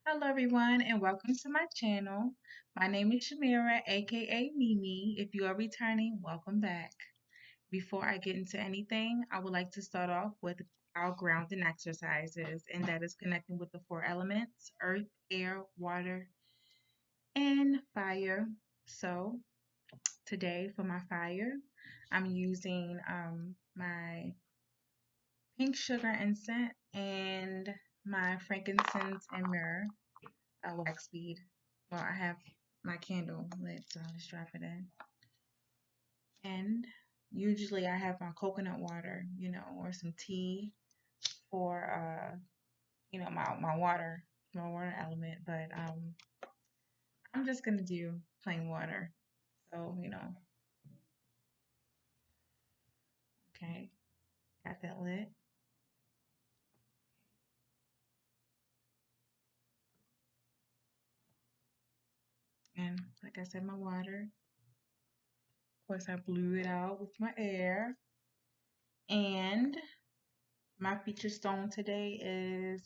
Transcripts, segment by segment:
Hello, everyone, and welcome to my channel. My name is Shamira, aka Mimi. If you are returning, welcome back. Before I get into anything, I would like to start off with our grounding exercises, and that is connecting with the four elements earth, air, water, and fire. So, today for my fire, I'm using my pink sugar incense and my frankincense and myrrh wax bead. Well, I have my candle lit, so I'll just drop it in. And usually I have my coconut water, or some tea for my water element. But I'm just gonna do plain water. So, okay, got that lit. And like I said, my water. Of course, I blew it out with my air. And my feature stone today is,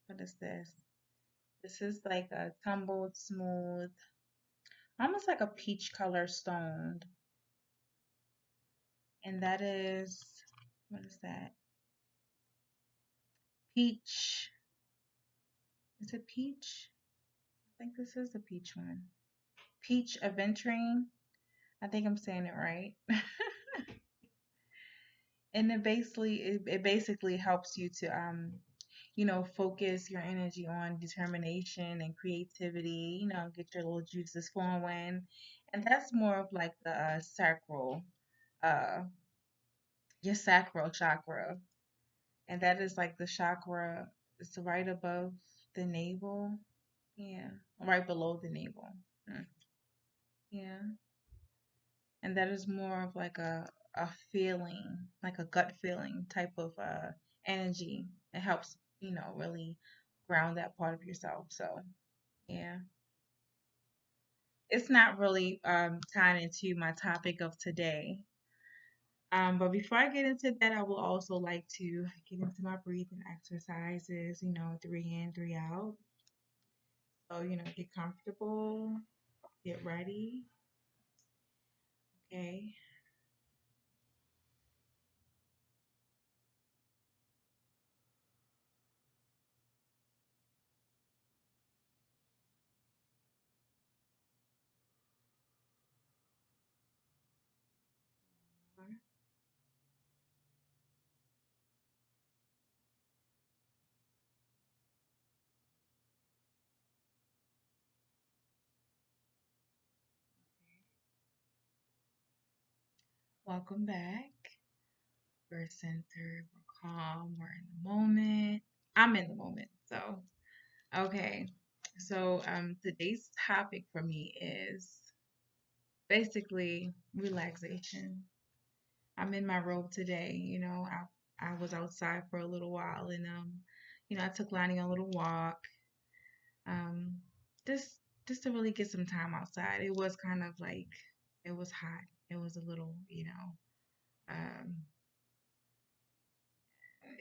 what is this? This is like a tumbled, smooth, almost like a peach color stone. And that is, what is that? Peach. Is it peach? I think this is the peach one. Peach aventurine. I think I'm saying it right. And it basically helps you to focus your energy on determination and creativity, get your little juices flowing. And that's more of like the uh your sacral chakra. And that is like the chakra, it's right above the navel. Yeah, right below the navel. Mm, yeah. And that is more of like a feeling, like a gut feeling type of energy. It helps, really ground that part of yourself. So, yeah. It's not really tied into my topic of today. But before I get into that, I will also like to get into my breathing exercises, 3 in, 3 out. So, get comfortable, get ready. Okay. Welcome back. We're centered, we're calm, we're in the moment. I'm in the moment. So, okay. So, today's topic for me is basically relaxation. I'm in my robe today. I was outside for a little while, and I took Lonnie on a little walk. Um, just just to really get some time outside. It was kind of like it was hot. It was a little, um,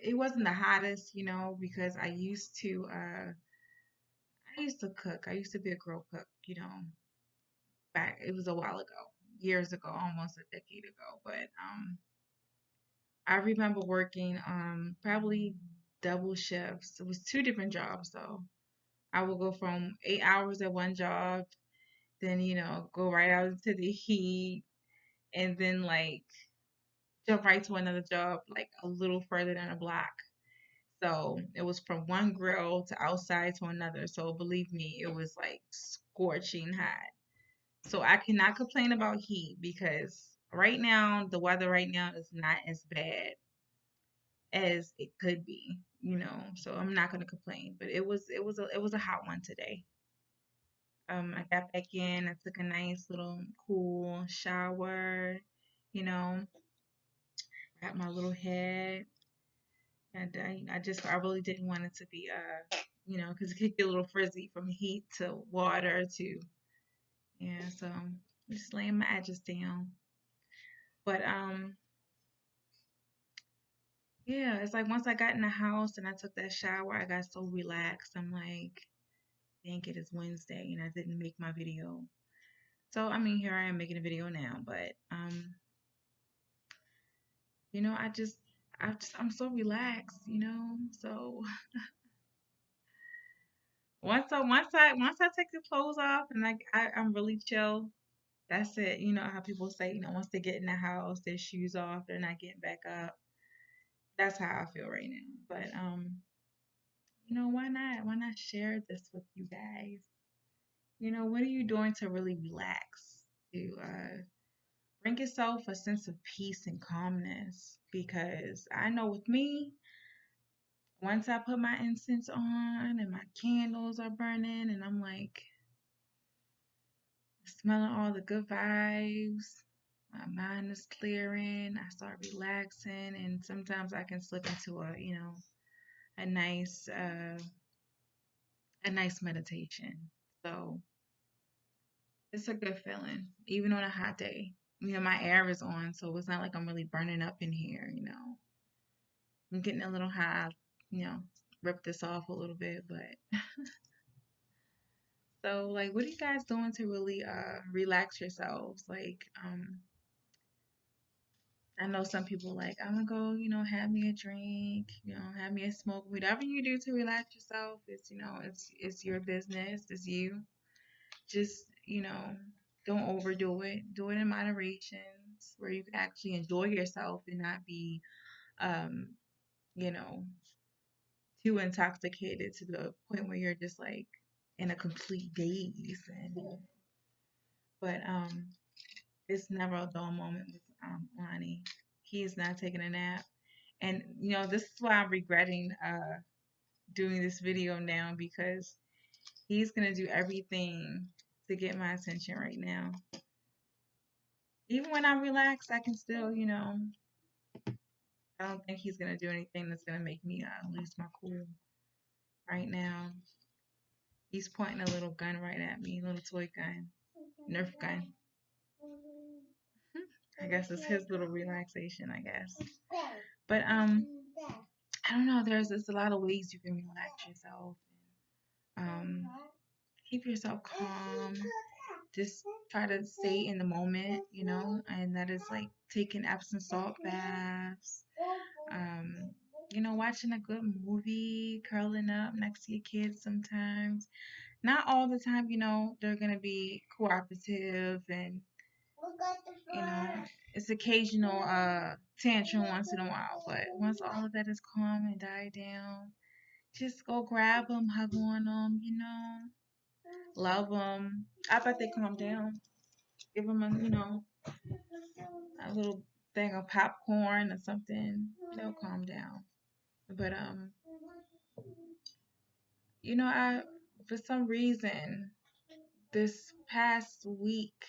it wasn't the hottest, because I used to cook. I used to be a grill cook, back it was a while ago, years ago, almost a decade ago. But I remember working probably double shifts. It was two different jobs though. I would go from 8 hours at one job, then go right out into the heat, and then like jump right to another job like a little further down the block. So it was from one grill to outside to another. So believe me, it was like scorching hot. So I cannot complain about heat because right now the weather right now is not as bad as it could be, So I'm not gonna complain. But it was a hot one today. I got back in, I took a nice little cool shower, you know, got my little head, and I really didn't want it to be because it could get a little frizzy from heat to water to yeah. So I'm just laying my edges down. But yeah, it's like once I got in the house and I took that shower, I got so relaxed. I'm like, think it is Wednesday, and I didn't make my video. So I mean, here I am making a video now, but you know, I'm so relaxed, you know. So once I take the clothes off and I'm really chill. That's it. You know how people say, you know, once they get in the house, their shoes off, they're not getting back up. That's how I feel right now. But you know, why not? Why not share this with you guys? You know, what are you doing to really relax? To bring yourself a sense of peace and calmness. Because I know with me, once I put my incense on and my candles are burning, and I'm like smelling all the good vibes, my mind is clearing, I start relaxing, and sometimes I can slip into a nice a nice meditation. So it's a good feeling, even on a hot day. You know, my air is on, so it's not like I'm really burning up in here, you know. I'm getting a little hot, you know, rip this off a little bit, but so like what are you guys doing to really relax yourselves? Like, I know some people like, I'm gonna go, you know, have me a drink, you know, have me a smoke. Whatever you do to relax yourself, it's, you know, it's your business, it's you. Just, you know, don't overdo it. Do it in moderation where you can actually enjoy yourself and not be, um, you know, too intoxicated to the point where you're just like in a complete daze. But it's never a dull moment with Lonnie. He is not taking a nap. And you know, this is why I'm regretting doing this video now because he's gonna do everything to get my attention right now. Even when I'm relaxed, I can still, you know, I don't think he's gonna do anything that's gonna make me lose my cool right now. He's pointing a little gun right at me, a little toy gun, Nerf gun. I guess it's his little relaxation, I guess. But I don't know. There's a lot of ways you can relax yourself. Um, keep yourself calm. Just try to stay in the moment, you know, and that is like taking Epsom salt baths. Um, you know, watching a good movie, curling up next to your kids sometimes. Not all the time, you know, they're gonna be cooperative and you know, it's occasional tantrum once in a while, but once all of that is calm and died down, just go grab them, hug on them, you know, love them. I bet they calm down. Give them a, you know, a little thing of popcorn or something. They'll calm down. But you know, I for some reason this past week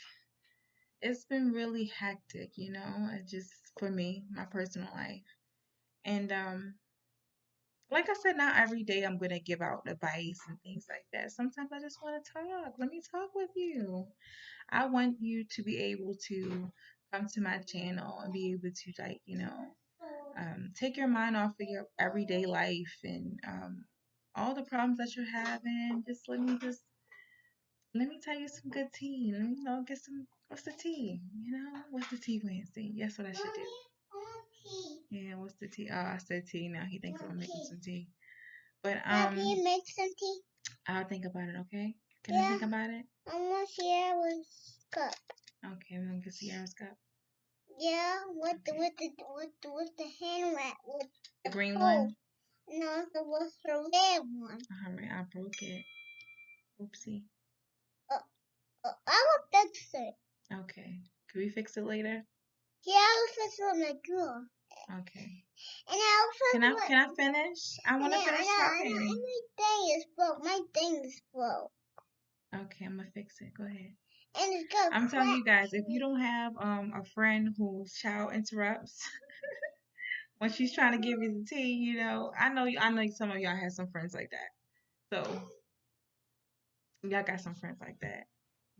it's been really hectic, you know, just for me, my personal life. And like I said, not every day I'm gonna give out advice and things like that. Sometimes I just want to talk. Let me talk with you. I want you to be able to come to my channel and be able to like, you know, take your mind off of your everyday life and all the problems that you're having. Let me tell you some good tea. Let me, you know, get some what's the tea? You know, what's the tea Wednesday? Guess what I should do? Yeah, what's the tea? Oh, I said tea. Now he thinks I'm making some tea. But Happy make some tea. I'll think about it. Okay? Can I think about it? I want Sierra's cup. Okay, we're gonna get Sierra's cup. Yeah, with the hand wrap with The green one. No, it was the red one. All right, I broke it. Oopsie. I will fix it. Okay. Can we fix it later? Yeah, I will fix it on the drawer. Okay. And I also Can I finish? I want to finish talking. My thing is broke. My thing is broke. Okay, I'm gonna fix it. Go ahead. And it's gonna I'm telling you guys, if you don't have a friend whose child interrupts when she's trying to give you the tea, you know, I know some of y'all have some friends like that. So y'all got some friends like that.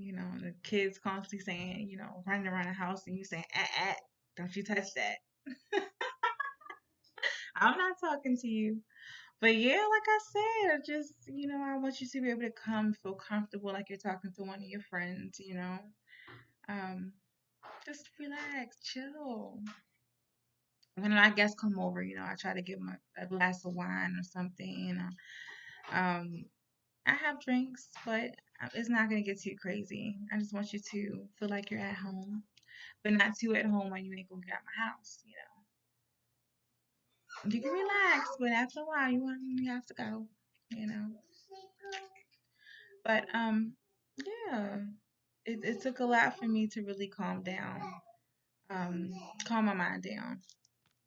You know, the kids constantly saying, you know, running around the house and you saying, don't you touch that. I'm not talking to you. But yeah, like I said, just I want you to be able to come feel comfortable like you're talking to one of your friends. Um, just relax, chill. When I guests come over, I try to give them a glass of wine or something. Um, I have drinks, but it's not gonna get too crazy. I just want you to feel like you're at home, but not too at home when you ain't gonna get out my house. You can relax, but after a while, you have to go. You know. But yeah, it took a lot for me to really calm down, um, calm my mind down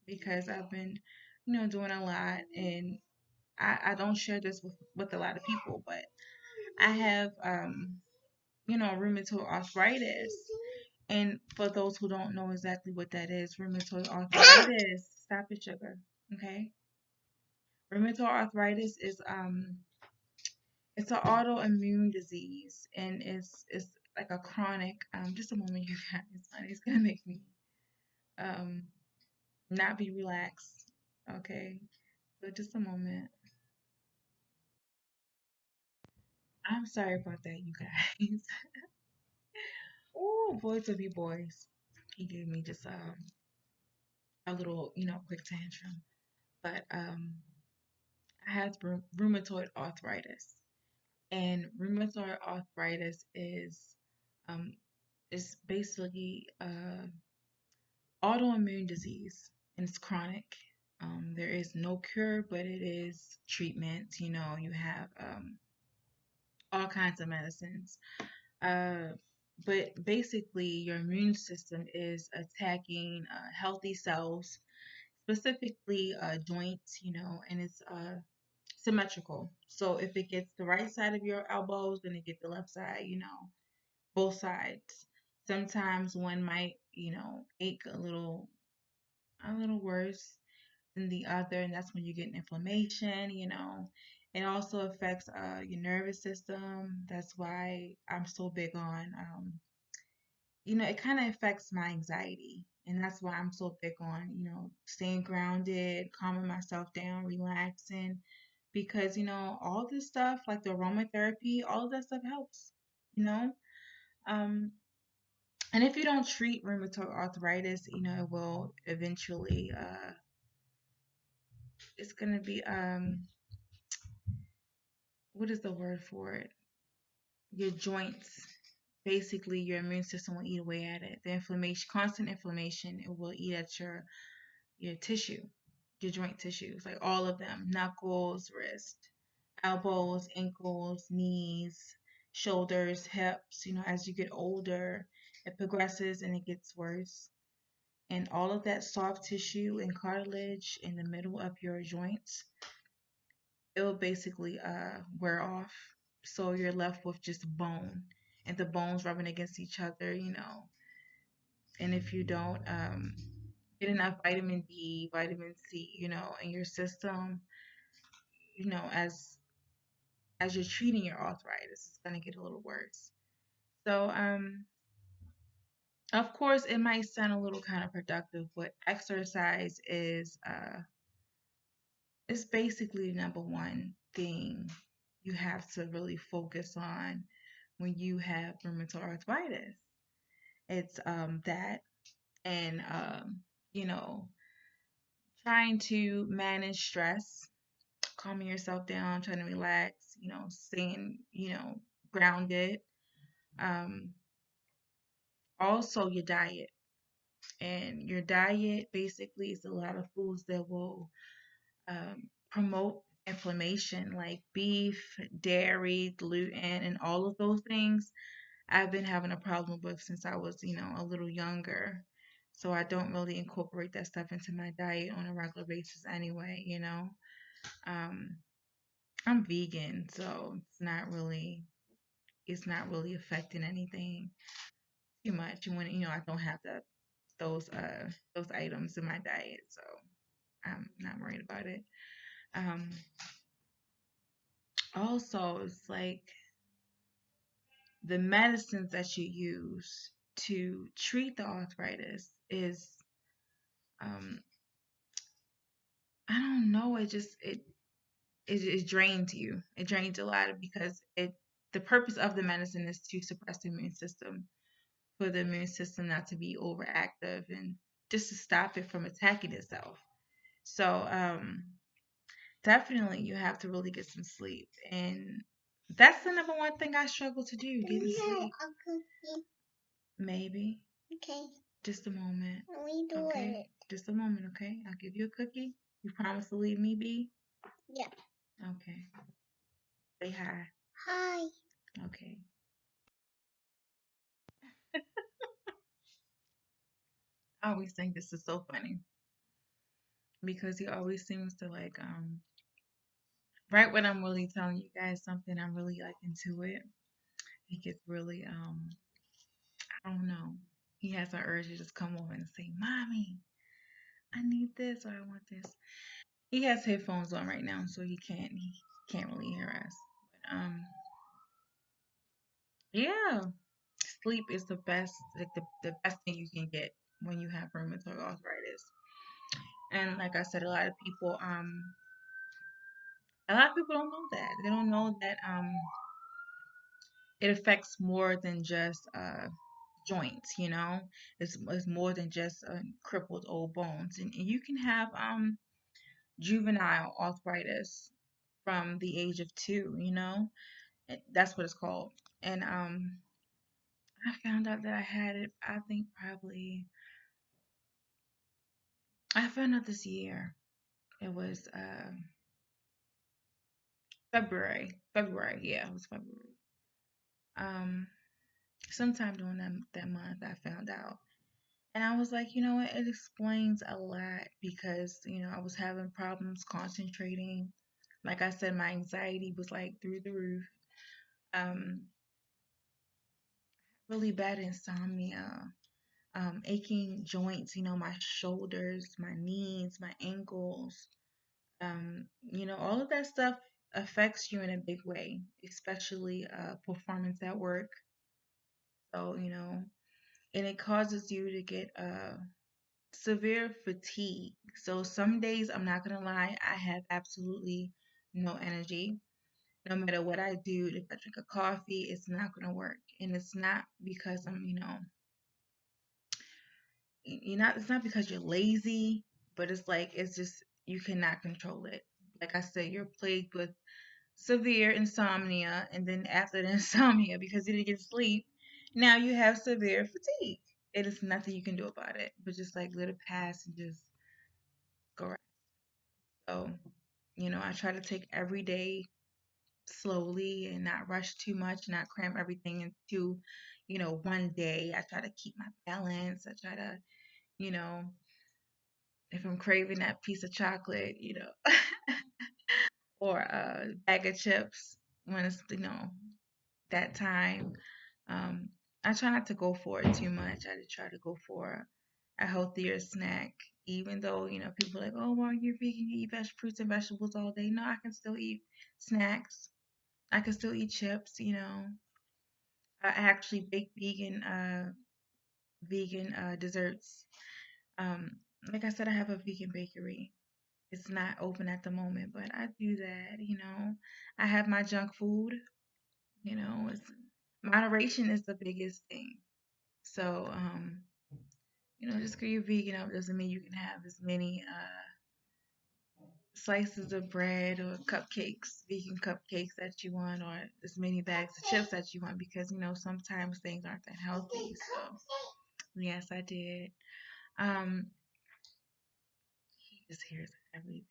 because I've been, doing a lot, and I don't share this with a lot of people, but I have rheumatoid arthritis. And for those who don't know exactly what that is, rheumatoid arthritis, stop it, sugar. Okay. Rheumatoid arthritis is it's an autoimmune disease, and it's like a chronic. Just a moment, you guys. It's gonna make me um not be relaxed. Okay. So just a moment. I'm sorry about that, you guys. Oh, boys will be boys. He gave me just a little, quick tantrum. But I had rheumatoid arthritis, and rheumatoid arthritis um is basically autoimmune disease, and it's chronic. There is no cure, but it is treatment. You have all kinds of medicines. Uh, but basically, your immune system is attacking healthy cells, specifically joints, and it's symmetrical. So if it gets the right side of your elbows, then it gets the left side, both sides. Sometimes one might, ache a little worse than the other, and that's when you get inflammation. It also affects your nervous system. That's why I'm so big on it kind of affects my anxiety. And that's why I'm so big on, staying grounded, calming myself down, relaxing. Because, all this stuff, like the aromatherapy, all of that stuff helps, you know? Um, and if you don't treat rheumatoid arthritis, it will eventually, it's going to be, what is the word for it? Your joints. Basically, your immune system will eat away at it. The inflammation, constant inflammation, it will eat at your tissue, your joint tissues, like all of them, knuckles, wrist, elbows, ankles, knees, shoulders, hips. As you get older, it progresses and it gets worse. And all of that soft tissue and cartilage in the middle of your joints, it will basically wear off. So you're left with just bone, and the bones rubbing against each other. And if you don't get enough vitamin D, vitamin C, in your system, as you're treating your arthritis, it's gonna get a little worse. So, of course, it might sound a little counterproductive, but exercise is basically the number one thing you have to really focus on when you have rheumatoid arthritis. It's that, and you know trying to manage stress, calming yourself down, trying to relax, staying, grounded. Um, Also, your diet. And your diet basically is a lot of foods that will promote inflammation, like beef, dairy, gluten, and all of those things. I've been having a problem with since I was, a little younger. So I don't really incorporate that stuff into my diet on a regular basis anyway. Um, I'm vegan, so it's not really affecting anything too much when I don't have those items in my diet, so I'm not worried about it. Um, Also, it's like the medicines that you use to treat the arthritis is um I don't know, it just it drains you. It drains a lot because the purpose of the medicine is to suppress the immune system, for the immune system not to be overactive and just to stop it from attacking itself. So definitely you have to really get some sleep, and that's the number one thing I struggle to do, getting sleep. Maybe. Okay. Just a moment. We do Okay. it. Just a moment, okay? I'll give you a cookie. You promise to leave me be? Yeah. Okay. Say hi. Hi. Okay. I always think this is so funny because he always seems to like right when I'm really telling you guys something, I'm really like into it. He gets really I don't know. He has an urge to just come over and say, "Mommy, I need this or I want this." He has headphones on right now, so he can't really hear us. But yeah, sleep is the best, like the best thing you can get when you have rheumatoid arthritis. And like I said, a lot of people don't know that. They don't know that it affects more than just joints, you know. It's more than just crippled old bones. And you can have juvenile arthritis from the age of 2, you know. That's what it's called. And I found out that I had it, I think probably I found out this year. It was February. February, yeah, it was February. Um, sometime during that month, I found out, and I was like, you know what? It explains a lot because I was having problems concentrating. Like I said, my anxiety was like through the roof. Um, really bad insomnia. Aching joints. My shoulders, my knees, my ankles. All of that stuff affects you in a big way, especially performance at work. So, and it causes you to get severe fatigue. So some days, I'm not gonna lie, I have absolutely no energy. No matter what I do, if I drink a coffee, it's not gonna work. And it's not because it's not because you're lazy, but it's like it's just you cannot control it. Like I said, you're plagued with severe insomnia, and then after the insomnia, because you didn't get sleep, now you have severe fatigue. It is nothing you can do about it, but just like let it pass and just go right. So, I try to take every day slowly and not rush too much, not cram everything into, one day. I try to keep my balance. I try to, you know, if I'm craving that piece of chocolate, or a bag of chips when it's, that time. Um, I try not to go for it too much. I try to go for a healthier snack, even though people are like, "Oh, well, you're vegan, you eat fruits and vegetables all day." No, I can still eat snacks. I can still eat chips. I actually bake vegan desserts. Um, like I said, I have a vegan bakery. It's not open at the moment, but I do that. I have my junk food. It's moderation is the biggest thing. So, just because you're vegan up doesn't mean you can have as many slices of bread or cupcakes, vegan cupcakes that you want, or as many bags of chips that you want, because sometimes things aren't that healthy. So, yes, I did. Um, he just hears everything.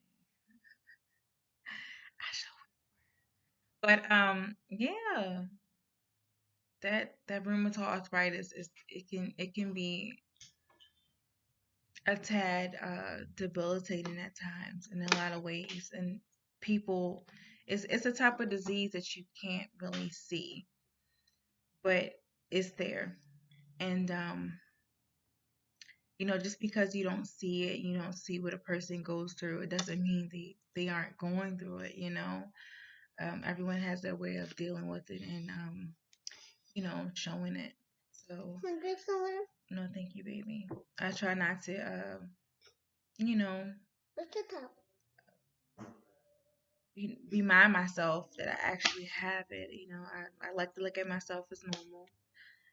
But yeah, that rheumatoid arthritis it can be a tad debilitating at times in a lot of ways, and people it's a type of disease that you can't really see, but it's there. And just because you don't see it, you don't see what a person goes through, it doesn't mean they aren't going through it. Everyone has their way of dealing with it, and showing it. So no, thank you, baby. I try not to you know What's the top? remind myself that I actually have it. I like to look at myself as normal.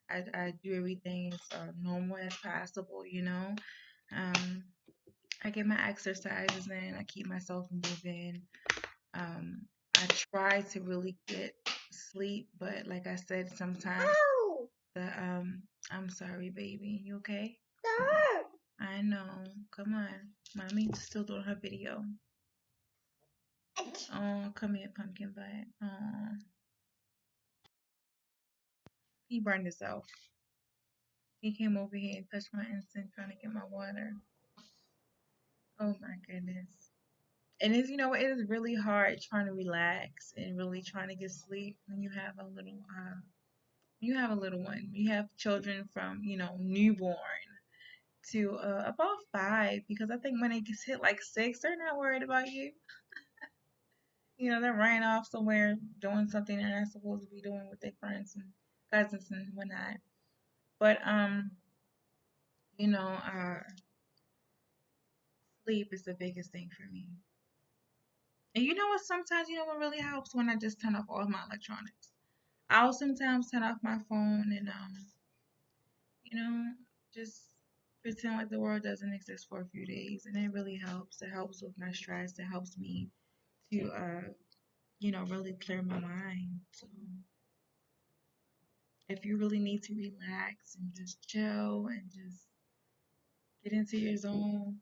I do everything as normal as possible. Um, I get my exercises in. I keep myself moving. Um, I try to really get sleep, but like I said, sometimes Ow! I'm sorry, baby. You okay? That hurt. I know. Come on, mommy's still doing her video. Oh, come here, pumpkin butt. Oh, he burned himself. He came over here and touched my incense trying to get my water. Oh my goodness. And it is really hard trying to relax and really trying to get sleep when you have a little one. You have children from, newborn to about 5, because I think when it gets hit like 6, they're not worried about you. They're running off somewhere doing something they're not supposed to be doing with their friends and cousins and whatnot. But you know, uh, sleep is the biggest thing for me. And you know what? Sometimes what really helps when I just turn off all my electronics. I'll sometimes turn off my phone and you know, just pretend like the world doesn't exist for a few days, and it really helps. It helps with my stress. It helps me to really clear my mind. So if you really need to relax and just chill and just get into your zone,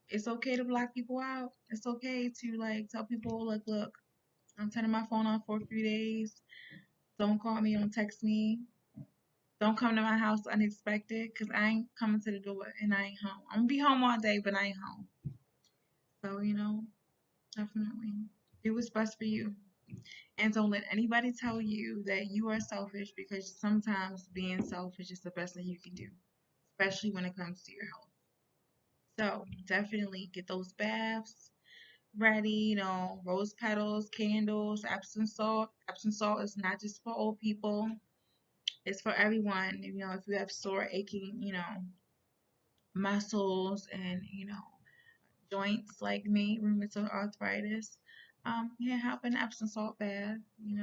it's okay to block people out. It's okay to like tell people, look, I'm turning my phone off for a few days. Don't call me, don't text me. Don't come to my house unexpected, because I ain't coming to the door and I ain't home. I'm gonna be home all day, but I ain't home. So, definitely do what's best for you. And don't let anybody tell you that you are selfish, because sometimes being selfish is the best thing you can do, especially when it comes to your health. So definitely get those baths ready, rose petals, candles, Epsom salt. Epsom salt is not just for old people, it's for everyone. If you have sore, aching, muscles and, joints like me, rheumatoid arthritis, yeah, hop an Epsom salt bath, get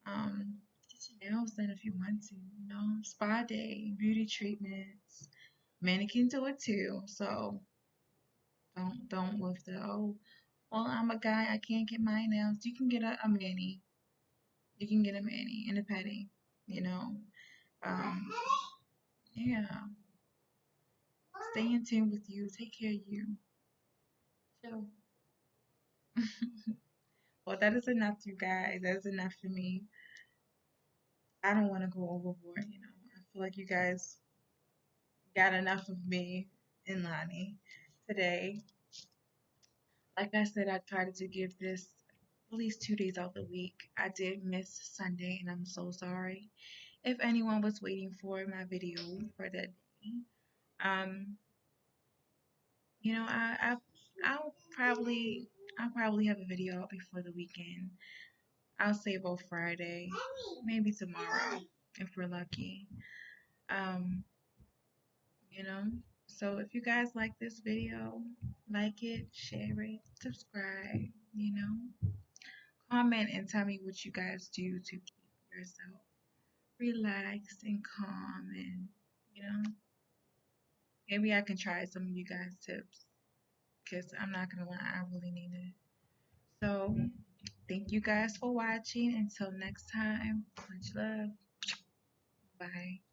your nails done if you want to, spa day, beauty treatments. Men can do it too, so don't with the, oh, well, I'm a guy, I can't get my nails. You can get a mani. You can get a mani and a pedi, you know. Um, yeah. Stay in tune with you. Take care of you. So, well, that is enough, you guys. That is enough for me. I don't want to go overboard, I feel like you guys got enough of me and Lonnie today. Like I said, I tried to give this at least 2 days out the week. I did miss Sunday, and I'm so sorry. If anyone was waiting for my video for that day, um, I'll probably have a video out before the weekend. I'll say about Friday, maybe tomorrow if we're lucky. Um, you know. So if you guys like this video, like it, share it, subscribe, comment and tell me what you guys do to keep yourself relaxed and calm, and maybe I can try some of you guys' tips, because I'm not gonna lie, I really need it. So thank you guys for watching. Until next time, much love. Bye.